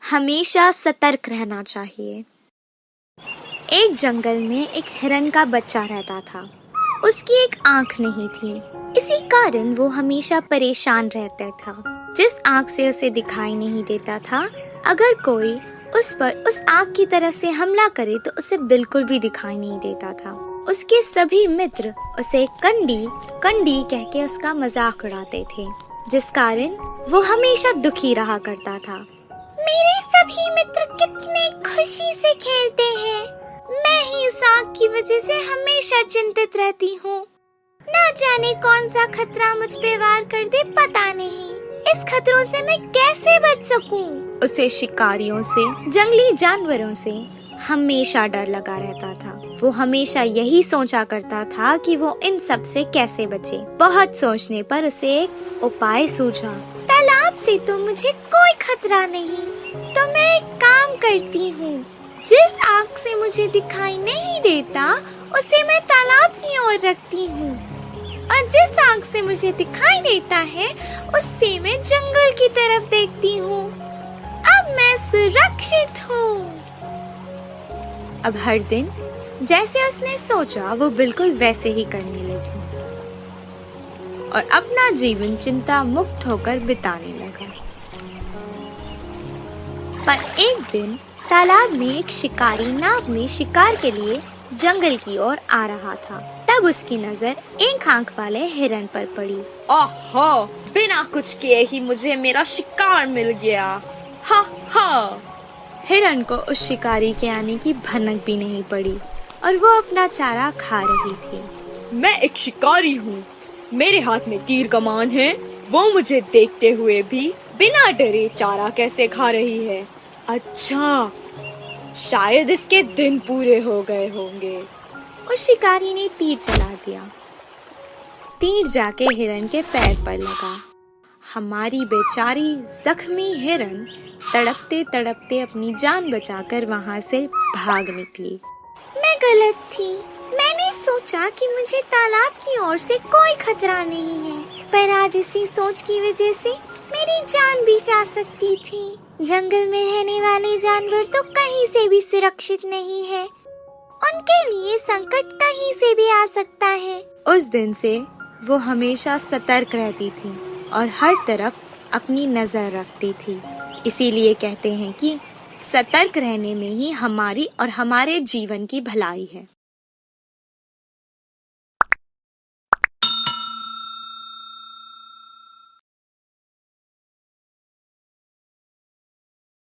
हमेशा सतर्क रहना चाहिए। एक जंगल में एक हिरन का बच्चा रहता था। उसकी एक आंख नहीं थी, इसी कारण वो हमेशा परेशान रहता था। जिस आंख से उसे दिखाई नहीं देता था, अगर कोई उस पर उस आंख की तरफ से हमला करे तो उसे बिल्कुल भी दिखाई नहीं देता था। उसके सभी मित्र उसे कंडी कंडी कह के उसका मजाक उड़ाते थे, जिस कारण वो हमेशा दुखी रहा करता था। मेरे सभी मित्र कितने खुशी से खेलते हैं, मैं ही इस आग की वजह से हमेशा चिंतित रहती हूँ। ना जाने कौन सा खतरा मुझ पे वार कर दे, पता नहीं इस खतरों से मैं कैसे बच सकूं। उसे शिकारियों से, जंगली जानवरों से हमेशा डर लगा रहता था। वो हमेशा यही सोचा करता था कि वो इन सब से कैसे बचे। बहुत सोचने पर उसे एक उपाय सूझा। तालाब से तो मुझे कोई खतरा नहीं, तो मैं एक काम करती हूँ, जिस आग से मुझे दिखाई नहीं देता उसे मैं तालाब की ओर रखती हूँ, और जिस आग से मुझे दिखाई देता है उससे मैं जंगल की तरफ देखती हूँ। अब मैं सुरक्षित हूँ। अब हर दिन जैसे उसने सोचा वो बिल्कुल वैसे ही करने लगी और अपना जीवन चिंता मुक्त होकर बिताने लगा। पर एक दिन तालाब में एक शिकारी नाव में शिकार के लिए जंगल की ओर आ रहा था। तब उसकी नजर एक आंख वाले हिरन पर पड़ी। ओहो, बिना कुछ किए ही मुझे मेरा शिकार मिल गया। हा हा। हिरन को उस शिकारी के आने की भनक भी नहीं पड़ी और वो अपना चारा खा रही थी। मैं एक शिकारी हूँ, मेरे हाथ में तीर कमान है। वो मुझे देखते हुए भी बिना डरे चारा कैसे खा रही है। अच्छा, शायद इसके दिन पूरे हो गए होंगे। उस शिकारी ने तीर चला दिया। तीर जाके हिरन के पैर पर लगा। हमारी बेचारी जख्मी हिरन तड़पते तड़पते अपनी जान बचाकर वहां से भाग निकली। मैं गलत थी, मैंने सोचा कि मुझे तालाब की ओर से कोई खतरा नहीं है, पर आज इसी सोच की वजह से मेरी जान भी जा सकती थी। जंगल में रहने वाले जानवर तो कहीं से भी सुरक्षित नहीं है, उनके लिए संकट कहीं से भी आ सकता है। उस दिन से वो हमेशा सतर्क रहती थी और हर तरफ अपनी नजर रखती थी। इसीलिए कहते हैं कि सतर्क रहने में ही हमारी और हमारे जीवन की भलाई है।